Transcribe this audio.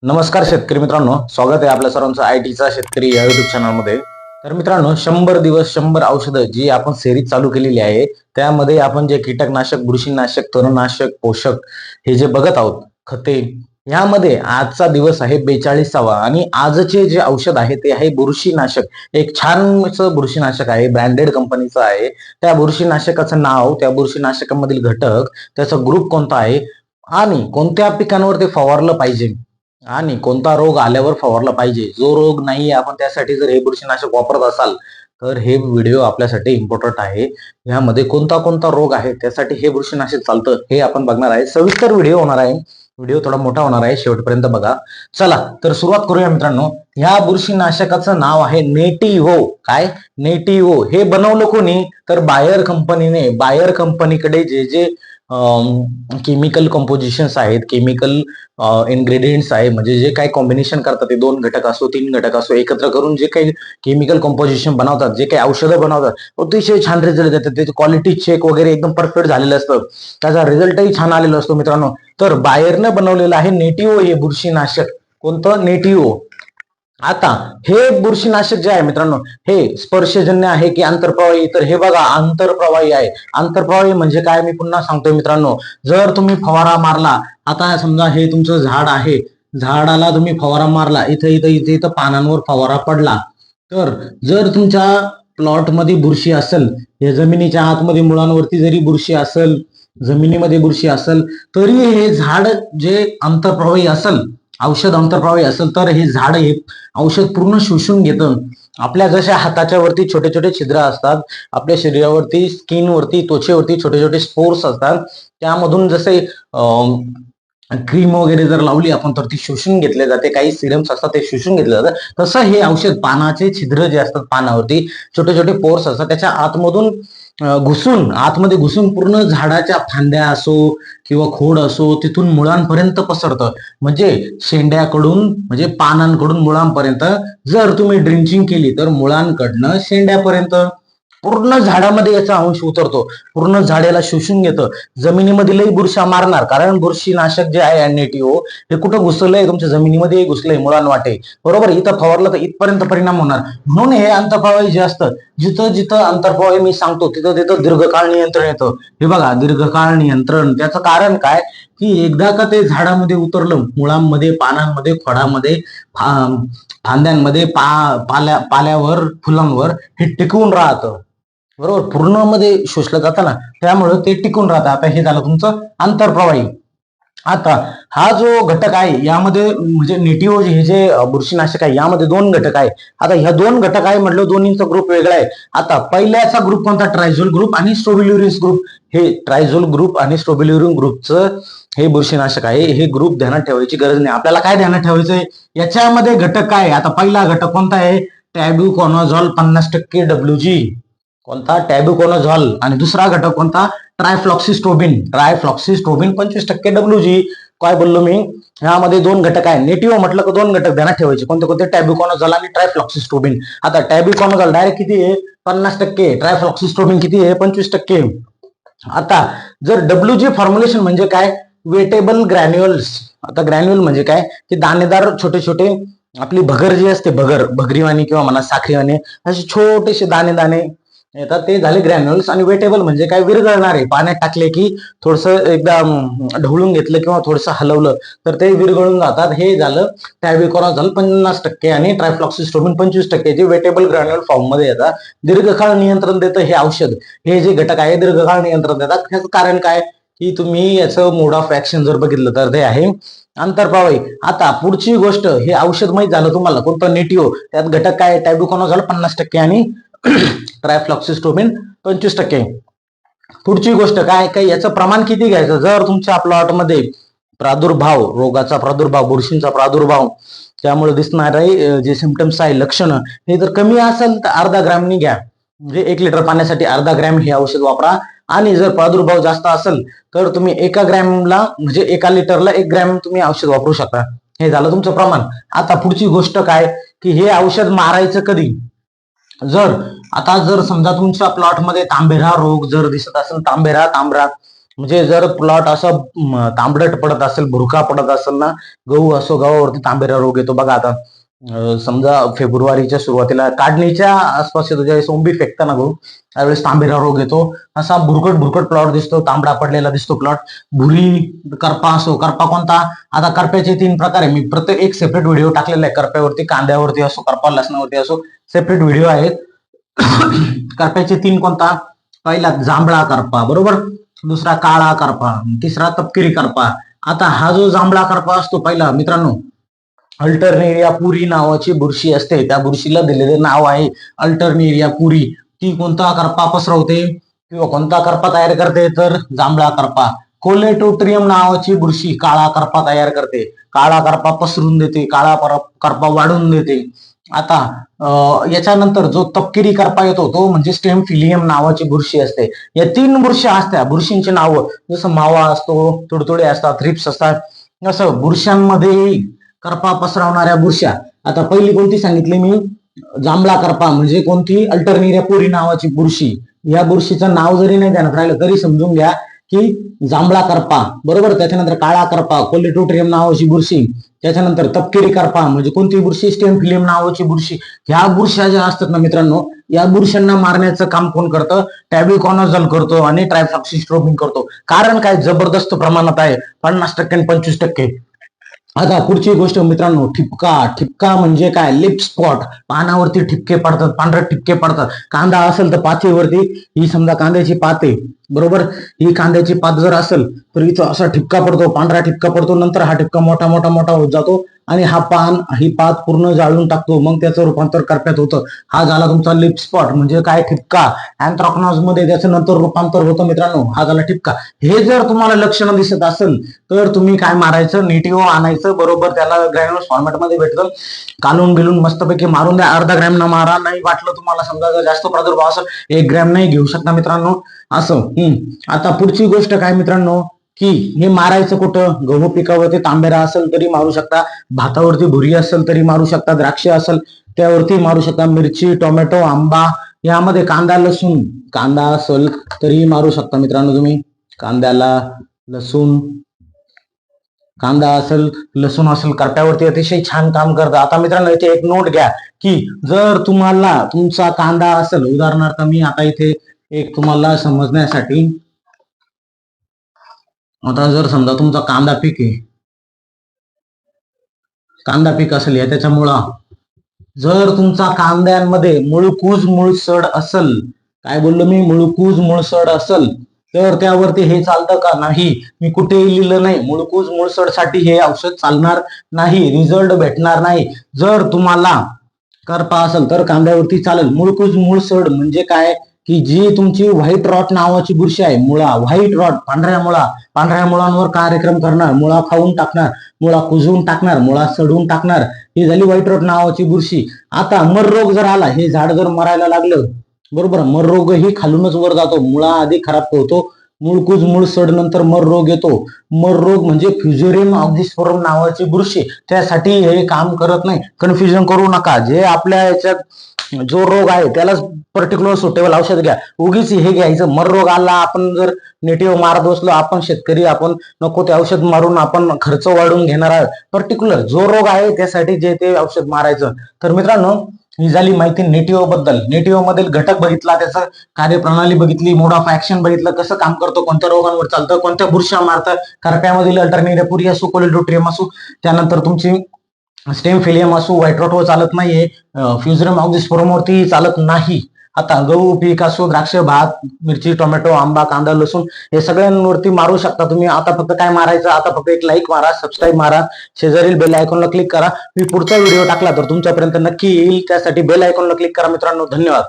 नमस्कार शेतकरी मित्रांनो, स्वागत आहे आपल्या सर्वांचं आयटीचा शेतकरी या युट्यूब चॅनलमध्ये. तर मित्रांनो, 100 दिवस 100 औषधं जी आपण सेरीज चालू केलेली आहे, त्यामध्ये आपण जे कीटकनाशक, बुरशीनाशक, तणनाशक, पोषक हे जे बघत आहोत, खते, यामध्ये आजचा दिवस आहे 42वा आणि आजचे जे औषध आहे ते आहे बुरशीनाशक. एक छानसं बुरशीनाशक आहे, ब्रँडेड कंपनीचं आहे. त्या बुरशीनाशकाचं नाव, त्या बुरशीनाशकामधील घटक, त्याचा ग्रुप कोणता आहे आणि कोणत्या पिकांवर ते फवारलं पाहिजे आणि कोणता रोग आल्यावर फवारला पाहिजे. जो रोग नाहीये आपण त्यासाठी जर हे बुरशीनाशक वापरत असाल तर हे व्हिडिओ आपल्यासाठी इम्पॉर्टंट आहे. ह्यामध्ये कोणता कोणता रोग आहे त्यासाठी हे बुरशीनाशक चालतं हे आपण बघणार आहे. सविस्तर व्हिडिओ होणार आहे. व्हिडिओ थोडा मोठा होणार आहे, शेवटपर्यंत बघा. चला तर सुरुवात करूया मित्रांनो. ह्या बुरशीनाशकाचं नाव आहे नेटिव्हो. काय? नेटिव्हो. हे बनवलं कोणी? तर बायर कंपनीने. बायर कंपनीकडे जे जे केमिकल कंपोजिशन्स आहेत, केमिकल इन्ग्रेडियंट्स आहे, म्हणजे जे काही कॉम्बिनेशन करतात ते 2 घटक असो 3 घटक असो एकत्र करून जे काही केमिकल कंपोजिशन बनवतात, जे काही औषधं बनवतात, अतिशय छान रिझल्ट देतात. त्याची क्वालिटी चेक वगैरे एकदम परफेक्ट झालेलं असतं. त्याचा रिझल्टही छान आलेला असतो मित्रांनो. तर बायरने बनवलेलं आहे नेटिव्हो हे बुरशीनाशक. कोणतं? नेटिव्हो. आता हे बुरशीनाशक जे आहे मित्रांनो, हे स्पर्शजन्य आहे की आंतरप्रवाही? तर हे बघा, आंतरप्रवाही आहे. आंतरप्रवाही म्हणजे काय मी पुन्हा सांगतोय मित्रांनो. जर तुम्ही फवारा मारला, आता समजा हे तुमचं झाड आहे, झाडाला तुम्ही फवारा मारला, इथं इथं इथं इथं पानांवर फवारा पडला, तर जर तुमच्या प्लॉटमध्ये बुरशी असेल, या जमिनीच्या आतमध्ये मुळांवरती जरी बुरशी असेल, जमिनीमध्ये बुरशी असेल, तरी हे झाड जे आंतरप्रवाही असेल, औषध अंतर्प्रवाही असेल, तर हे झाड हे औषध पूर्ण शोषून घेतं. आपल्या जशा हाताच्या वरती छोटे छोटे छिद्र असतात, आपल्या शरीरावरती, स्किनवरती, त्वचेवरती छोटे छोटे स्पोर्स असतात, त्यामधून जसे क्रीम वगैरे जर लावली आपण तर ती शोषून घेतले जाते. काही सिरम्स असतात ते शोषून घेतले जातात. तसं हे औषध, पानाचे छिद्र जे असतात, पानावरती छोटे छोटे पोर्स असतात, त्याच्या आतमधून घुसून, आतमध्ये घुसून पूर्ण झाडाच्या फांद्या असो किंवा खोड असो तिथून मुळांपर्यंत पसरतं. म्हणजे शेंड्याकडून, म्हणजे पानांकडून मुळांपर्यंत जर तुम्ही ड्रिंचिंग केली तर मुळांकडनं शेंड्यापर्यंत पूर्ण झाडामध्ये याचा अंश उतरतो. पूर्ण झाडाला शोषून घेतं. जमिनीमधीलही बुरशा मारणार, कारण बुरशीनाशक जे आहे नेटिव्हो हे कुठं घुसलंय? तुमच्या जमिनीमध्ये घुसलंय, मुळांवाटे. बरोबर? इथं फवारलं तर इथपर्यंत परिणाम होणार. म्हणून हे अंतर्प्रवाही जे असतं, जिथं जिथं अंतर्प्रवाही मी सांगतो तिथं तिथं दीर्घकाळ नियंत्रण येतं. हे बघा, दीर्घकाळ नियंत्रण. त्याचं कारण काय? की एकदा का ते झाडामध्ये उतरलं, मुळांमध्ये, पानांमध्ये, खोडामध्ये, फांद्यांमध्ये, पाल्यावर, फुलांवर हे टिकून राहतं. बरोबर? पूर्ण मध्ये शोषलं जातं ना, त्यामुळे ते टिकून राहतं. आता हे झालं तुमचं आंतरप्रवाही. आता हा जो घटक आहे यामध्ये, म्हणजे नेटिव्हो हे जे बुरशीनाशक आहे यामध्ये 2 घटक आहे. आता ह्या 2 घटक आहे म्हटलं, दोन्हींचा ग्रुप वेगळा आहे. आता पहिल्याचा ग्रुप कोणता? ट्रायझोल ग्रुप आणि स्ट्रोबिल्युरिन ग्रुप. हे ट्रायझोल ग्रुप आणि स्ट्रोबिल्युरिन ग्रुपचं हे बुरशीनाशक आहे. हे ग्रुप ध्यानात ठेवायची गरज नाही. आपल्याला काय ध्यानात ठेवायचंय? याच्यामध्ये घटक काय? आता पहिला घटक कोणता आहे? टॅब्युकॉनोझॉल 50% WG. कोणता? टॅब्युकॉनोझॉल. आणि दुसरा घटक कोणता? ट्रायफ्लॉक्सिस्ट्रोबिन. ट्रायफ्लॉक्सिस्ट्रोबिन 25% WG. काय बोललो मी? ह्यामध्ये 2 घटक आहे. नेटिव्हो म्हटलं की 2 घटक ध्यानात ठेवायचे. कोणते कोणते? टॅब्युकॉनोझॉल आणि ट्रायफ्लॉक्सिस्ट्रोबिन. आता टॅब्युकॉनोझॉल डायरेक्ट किती आहे? 50%. ट्रायफ्लॉक्सिस्ट्रोबिन किती आहे? 25%. आता जर WG फॉर्म्युलेशन म्हणजे काय? Wettable granules. आता ग्रॅन्युअल म्हणजे काय? की दाणेदार छोटे छोटे, आपली भगर जी असते, भगरीवाणी किंवा म्हणा साखरीवाणी, असे छोटेसे दाणे दाणे येतात, ते झाले ग्रॅन्युल्स. आणि वेटेबल म्हणजे काय? विरघळणारे. पाण्यात टाकले की थोडस एकदा ढवळून घेतलं किंवा थोडस हलवलं तर ते विरघळून जातात. हे झालं टॅब्युकॉनोझॉल 50% आणि ट्रायफ्लॉक्सिस्ट्रोबिन 25%, जे वेटेबल ग्रॅन्युअल फॉर्म मध्ये येतात. दीर्घकाळ नियंत्रण देतं हे औषध. हे जे घटक आहे दीर्घकाळ नियंत्रण देतात. ह्याचं कारण काय? की तुम्ही याचं मोड ऑफ ऍक्शन जर बघितलं तर ते आहे आंतरप्रवाही. आता पुढची गोष्ट, हे औषध माहित झालं तुम्हाला कोणतं? नेटिव्हो. त्यात घटक काय? टॅब्युकॉनोझॉल 50% आणि ट्रायफ्लॉक्सिस्ट्रोबिन 25%. पुढची गोष्ट काय? काय याचं प्रमाण किती घ्यायचं? जर तुमच्या प्लॉटमध्ये प्रादुर्भाव, रोगाचा प्रादुर्भाव, बुरशींचा प्रादुर्भाव, त्यामुळे दिसणारे जे सिम्पटम्स आहे, लक्षणं, हे जर कमी असेल तर अर्धा ग्रॅमनी घ्या. म्हणजे 1 लिटर पाण्यासाठी अर्धा ग्रॅम हे औषध वापरा. आणि जर प्रादुर्भाव जास्त असेल तर तुम्ही 1 ग्रॅमला, म्हणजे 1 लिटरला 1 ग्रॅम तुम्ही औषध वापरू शकता. हे झालं तुमचं प्रमाण. आता पुढची गोष्ट काय? की हे औषध मारायचं कधी? जर समजा तुमच्या प्लॉटमध्ये तांबेरा रोग जर दिसत असेल, तांबेरा, तांबरा, म्हणजे जर प्लॉट असं तांबडट पडत असेल, भुरका पडत असेल ना, गहू असो, गव्हावरती तांबेरा रोग येतो बघा. आता समजा फेब्रुवारीच्या सुरुवातीला काढणीच्या आसपास येतो, ज्यावेळेस ओंबी फेकता ना गहू, त्यावेळेस तांबेरा रोग येतो. असा भुरकट भुरकट प्लॉट दिसतो, तांबडा पडलेला दिसतो प्लॉट. भुरी करपा असो, करपा कोणता? आता करप्याचे 3 प्रकार आहे. मी प्रत्येक एक सेपरेट व्हिडिओ टाकलेला आहे करप्यावरती, कांद्यावरती असो, करपा लसणावरती असो, सेपरेट व्हिडिओ आहेत. करप्याचे 3 कोणता? पहिला जांभळा करपा, बरोबर. दुसरा काळा करपा, तिसरा तपकिरी करपा. आता हा जो जांभळा करपा असतो पहिला मित्रांनो, अल्टरनेरिया पुरी नावाची बुरशी असते, त्या बुरशीला दिलेले नाव आहे अल्टरनेरिया पुरी. ती कोणता करपा पसरवते किंवा कोणता करपा तयार करते? तर जांभळा करपा. कोलेटोट्रियम नावाची बुरशी काळा करपा तयार करते, काळा करपा पसरून देते, काळा करपा वाढून देते. आता याच्यानंतर जो तपकिरी करपा येतो तो म्हणजे स्टेम फिलियम नावाची बुरशी असते. या 3 बुरश्या असतात. बुरशींची नावं जसं मावा असतो, तुडतुडे असतात, थ्रिप्स असतात, असं बुरशांमध्ये करपा पसरवणाऱ्या बुरश्या. आता पहिली कोणती सांगितली मी? जांभळा करपा म्हणजे कोणती? अल्टरनेरिया पुरी नावाची बुरशी. या बुरशीचं नाव जरी नाही ध्यानात राहिलं तरी समजून घ्या की जांभळा करपा, बरोबर. त्याच्यानंतर काळा करपा, कोलेटोट्रियम नावाची बुरशी. त्याच्यानंतर तपकिरी करपा म्हणजे कोणती बुरशी? स्टेम फिलियम नावाची बुरशी. ह्या बुरश्या ज्या असतात ना मित्रांनो, या बुरशांना मारण्याचं काम कोण करतं? टॅबिकॉनोझोल करतो आणि ट्रायफ्लॉक्सीस्ट्रोबिन करतो. कारण काय? जबरदस्त प्रमाणात आहे, 50% आणि 25%. आता पुढची गोष्ट मित्रांनो, ठिपका. ठिपका म्हणजे काय? Lip spot. पानावरती ठिपके पडतात, पांढरे ठिपके पडतात. कांदा असेल तर पातीवरती, ही समजा कांद्याची पात आहे, बरोबर. ही कांद्याची पात जर असेल तर इथं असा ठिपका पडतो, पांढरा ठिपका पडतो. नंतर हा ठिपका मोठा मोठा मोठा होत जातो आणि ही पात पूर्ण जाळून टाकतो, मग त्याचं रूपांतर करप्यात होतं. हा झाला तुमचा लिप स्पॉट म्हणजे काय? ठिपका. अँथ्रॅकनॉज मध्ये त्याचं नंतर रूपांतर होतं मित्रांनो, हा झाला ठिपका. हे जर तुम्हाला लक्षणं दिसत असेल तर तुम्ही काय मारायचं? नेटिव्ह आणायचं, बरोबर. त्याला ग्रॅन्युलर फॉर्मॅटमध्ये भेटतं, कालून बिलून मस्तपैकी मारून द्या. अर्धा ग्रॅम न मारा, नाही वाटलं तुम्हाला समजा जर जास्त प्रादुर्भाव असेल 1 ग्रॅम नाही घेऊ शकता मित्रांनो, असं. आता पुढची गोष्ट काय मित्रांनो, की हे मारायचं कुठं? गहू पिकावरती तांबेरा असेल तरी मारू शकता, भातावरती भुरी असेल तरी मारू शकता, द्राक्ष असेल त्यावरती मारू शकता, मिरची, टोमॅटो, आंबा, यामध्ये कांदा लसूण, कांदा असेल तरी मारू शकता मित्रांनो तुम्ही. कांद्याला, लसूण, कांदा असेल, लसूण असेल, करप्यावरती अतिशय छान काम करतं. आता मित्रांनो इथे एक नोट घ्या की जर तुम्हाला तुमचा कांदा असेल, उदाहरणार्थ मी आता इथे एक तुम्हाला समजण्यासाठी, आता जर समजा तुमचा कांदा पीक आहे, कांदा पीक असेल या त्याच्यामुळं जर तुमचा कांद्यांमध्ये मुळकूज मुळसड असेल, काय बोललो मी? मुळकूज मुळसड असेल तर त्यावरती हे चालतं का? नाही. मी कुठेही लिहिलं नाही, मुळकूज मुळसडसाठी हे औषध चालणार नाही, रिझल्ट भेटणार नाही. जर तुम्हाला करपा असेल तर कांद्यावरती चालेल. मुळकूज मुळसड म्हणजे काय? की जी तुमची व्हाईट रॉट नावाची बुरशी आहे, मुळा, व्हाईट रॉट, पांढऱ्या मुळांवर कार्यक्रम करणार, मुळा खाऊन टाकणार, मुळा कुजवून टाकणार, मुळा सडवून टाकणार, ही झाली व्हाईट रॉट नावाची बुरशी. आता मर रोग जर आला, हे झाड जर मरायला लागलं, बरोबर, मर रोग ही खालूनच वर जातो, मुळा आधी खराब होतो, मुळकूज मुळसड नंतर मर रोग येतो. मर रोग म्हणजे फ्युजेरियम ऑक्झिस्पोरम नावाची बुरशी, त्यासाठी हे काम करत नाही. कन्फ्युजन करू नका. जे आपल्या याच्यात जो रोग आहे त्यालाच पर्टिक्युलर सुटेबल औषध घ्या. उगीच हे घ्यायचं, मर रोग आला आपण जर नेटिव्ह मारत बसलो, आपण शेतकरी, आपण नको ते औषध मारून आपण खर्च वाढवून घेणार आहे. पर्टिक्युलर जो रोग आहे त्यासाठी जे ते औषध मारायचं. तर मित्रांनो ही झाली माहिती नेटिव्ह बद्दल. नेटिव्ह मधील घटक बघितला, त्याचं कार्यप्रणाली बघितली, मोड ऑफ ऍक्शन बघितलं, कसं काम करतो, कोणत्या रोगांवर चालतं, कोणत्या बुरशा मारतात, करप्यामधील अल्टरनेरिया पुरी असो, कोलेटोट्रियम असो, त्यानंतर तुमची स्टेम फिलियम असो, व्हाईट रॉट वर चालत नाहीये, फ्युजेरियम ऑक्झिस्पोरम वरती चालत नाही. आता गहू पीक असो, द्राक्ष, भात, मिरची, टोमॅटो, आंबा, कांदा, लसूण, हे सगळ्यांवरती मारू शकता तुम्ही. आता फक्त काय मारायचं? आता फक्त एक लाईक मारा, सबस्क्राईब मारा, शेजारील बेल आयकॉनला क्लिक करा. मी पुढचा व्हिडिओ टाकला तर तुमच्यापर्यंत नक्की येईल, त्यासाठी बेल आयकॉनला क्लिक करा मित्रांनो. धन्यवाद.